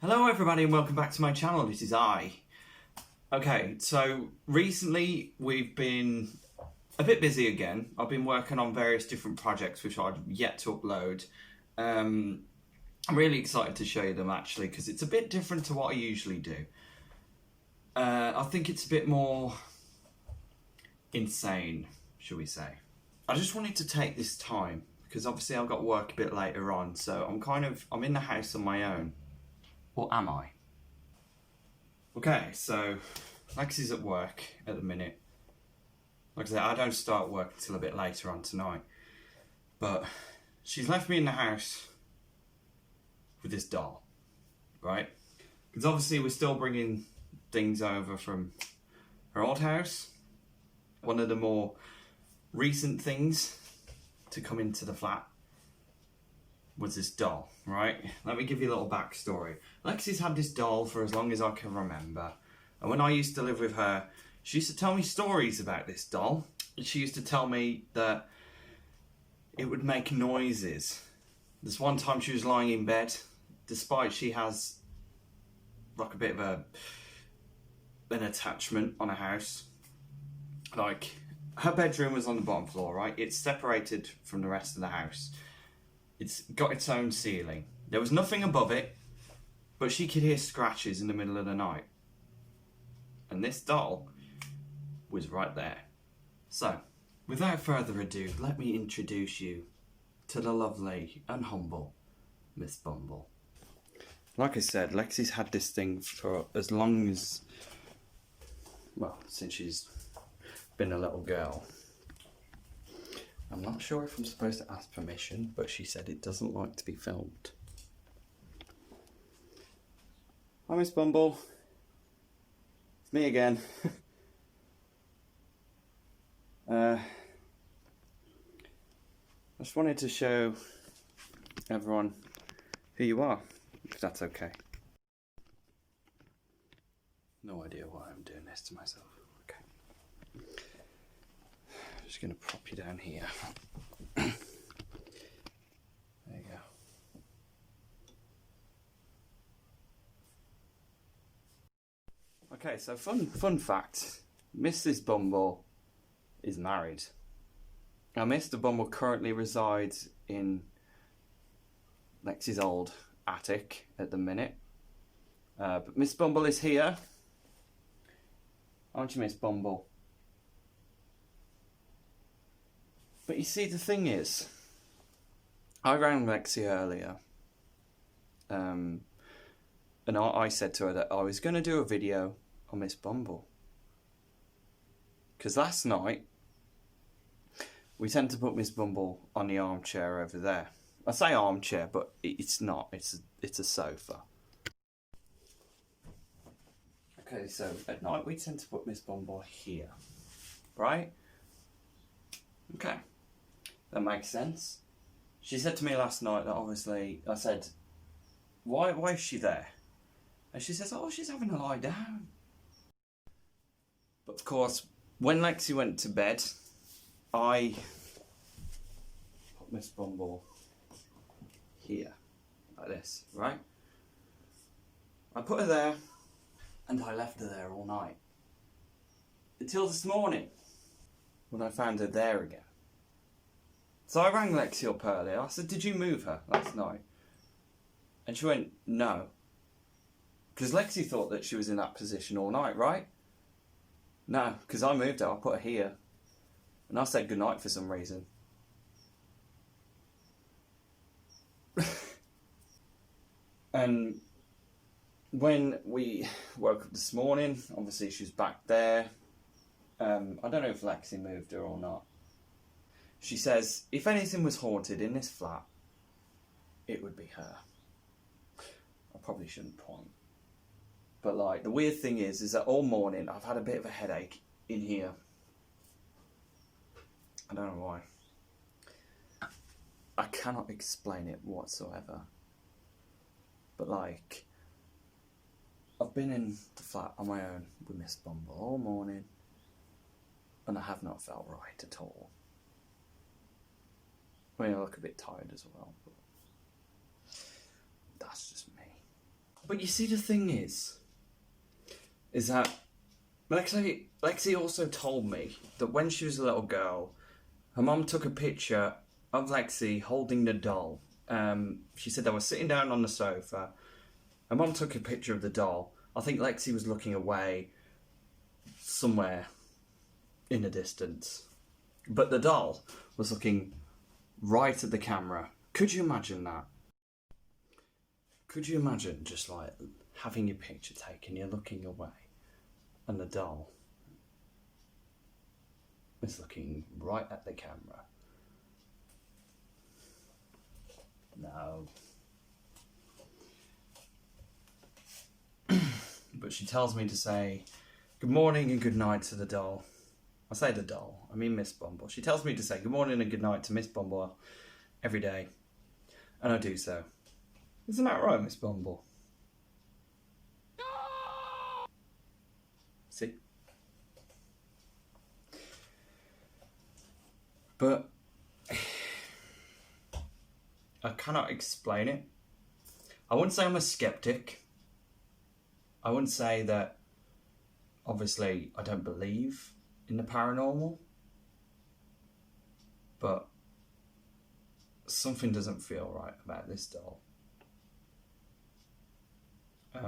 Hello everybody and welcome back to my channel. This is I. Okay, so recently we've been a bit busy again. I've been working on various different projects which I've yet to upload. I'm really excited to show you them actually because it's a bit different to what I usually do. I think it's a bit more insane, shall we say. I just wanted to take this time because obviously I've got work a bit later on, so I'm in the house on my own. Or am I? Okay, so Lexi's at work at the minute. Like I said, I don't start work until a bit later on tonight. But she's left me in the house with this doll, right? Because obviously we're still bringing things over from her old house. One of the more recent things to come into the flat was this doll, right? Let me give you a little backstory. Lexi's had this doll for as long as I can remember. And when I used to live with her, she used to tell me stories about this doll. She used to tell me that it would make noises. This one time she was lying in bed, despite she has like a bit of an attachment on a house. Like, her bedroom was on the bottom floor, right? It's separated from the rest of the house. It's got its own ceiling. There was nothing above it, but she could hear scratches in the middle of the night. And this doll was right there. So, without further ado, let me introduce you to the lovely and humble Miss Bumble. Like I said, Lexi's had this thing for as long as, well, since she's been a little girl. I'm not sure if I'm supposed to ask permission, but she said it doesn't like to be filmed. Hi, Miss Bumble. It's me again. I just wanted to show everyone who you are, if that's okay. No idea why I'm doing this to myself. Okay. Just going to prop you down here. There you go. Okay, so fun fact. Mrs. Bumble is married. Now, Mr. Bumble currently resides in Lexi's old attic at the minute. But Miss Bumble is here. Aren't you, Miss Bumble? But you see, the thing is, I rang Lexi earlier, and I said to her that I was going to do a video on Miss Bumble. Because last night, we tend to put Miss Bumble on the armchair over there. I say armchair, but it's not. It's a sofa. Okay, so at night we tend to put Miss Bumble here, right? Okay. That makes sense. She said to me last night that obviously, I said, why is she there? And she says, oh, she's having a lie down. But of course, when Lexi went to bed, I put Miss Bumble here, like this, right? I put her there, and I left her there all night. Until this morning, when I found her there again. So I rang Lexi up earlier. I said, did you move her last night? And she went, no. Because Lexi thought that she was in that position all night, right? No, because I moved her. I put her here. And I said goodnight for some reason. And when we woke up this morning, obviously she's back there. I don't know if Lexi moved her or not. She says, if anything was haunted in this flat, it would be her. I probably shouldn't point. But like, the weird thing is that all morning I've had a bit of a headache in here. I don't know why. I cannot explain it whatsoever. But like, I've been in the flat on my own with Miss Bumble all morning, and I have not felt right at all. I mean, I look a bit tired as well, but that's just me. But you see, the thing is that Lexi also told me that when she was a little girl, her mum took a picture of Lexi holding the doll. She said they were sitting down on the sofa. Her mum took a picture of the doll. I think Lexi was looking away somewhere in the distance. But the doll was looking right at the camera. Could you imagine that? Could you imagine just like having your picture taken, you're looking away, and the doll is looking right at the camera? No. But she tells me to say good morning and good night to the doll. I say the doll, I mean Miss Bumble. She tells me to say good morning and good night to Miss Bumble every day, and I do so. Isn't that right, Miss Bumble? See? But I cannot explain it. I wouldn't say I'm a skeptic. I wouldn't say that, obviously, I don't believe in the paranormal. But something doesn't feel right about this doll. I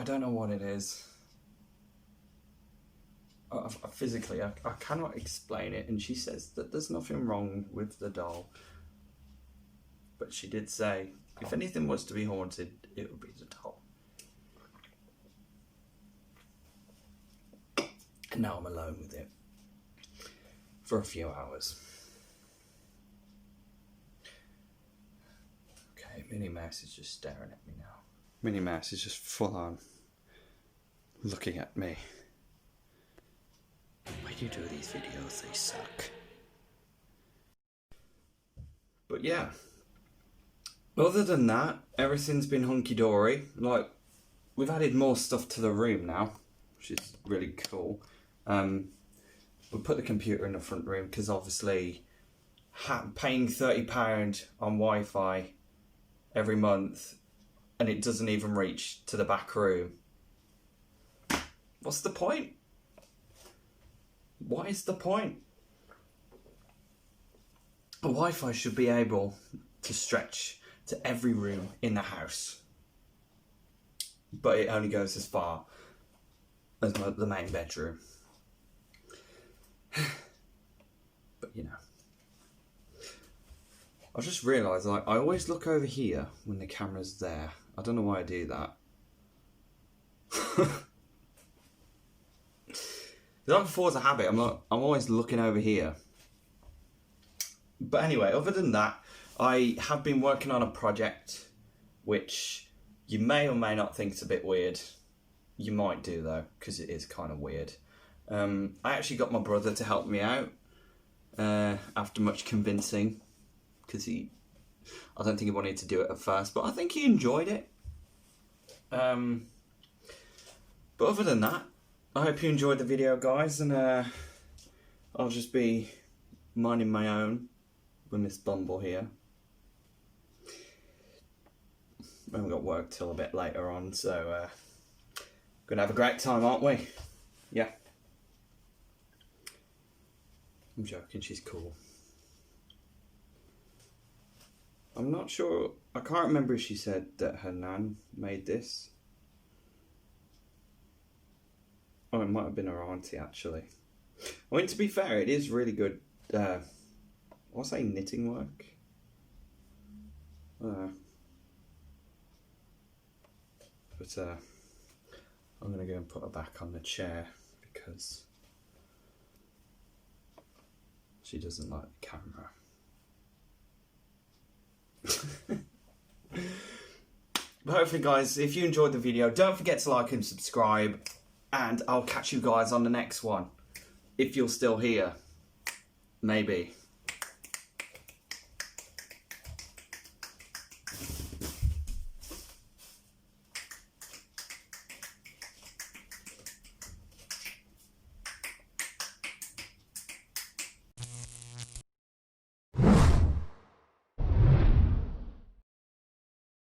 don't know what it is. Physically, I cannot explain it, and she says that there's nothing wrong with the doll. But she did say, if anything was to be haunted, it would be the doll. And now I'm alone with it for a few hours. Okay, Minnie Mouse is just staring at me now. Minnie Mouse is just full on looking at me. Why do you do these videos? They suck. But yeah, other than that, everything's been hunky-dory. Like, we've added more stuff to the room now, which is really cool. We put the computer in the front room because obviously paying £30 on Wi-Fi every month and it doesn't even reach to the back room. What's the point? What is the point? A Wi-Fi should be able to stretch to every room in the house. But it only goes as far as the main bedroom. But you know. I just realised, like, I always look over here when the camera's there. I don't know why I do that. It's like a force of habit. I'm always looking over here. But anyway, other than that, I have been working on a project which you may or may not think is a bit weird. You might do though, because it is kind of weird. I actually got my brother to help me out after much convincing, because I don't think he wanted to do it at first, but I think he enjoyed it. But other than that, I hope you enjoyed the video, guys, and I'll just be minding my own with Miss Bumble here. We haven't got work till a bit later on, so gonna have a great time, aren't we? Yeah. I'm joking, she's cool. I'm not sure, I can't remember if she said that her nan made this. Oh, it might have been her auntie, actually. I mean, to be fair, it is really good, I'll say knitting work. But I'm going to go and put her back on the chair because she doesn't like the camera. But hopefully, guys, if you enjoyed the video, don't forget to like and subscribe, and I'll catch you guys on the next one. If you're still here. Maybe.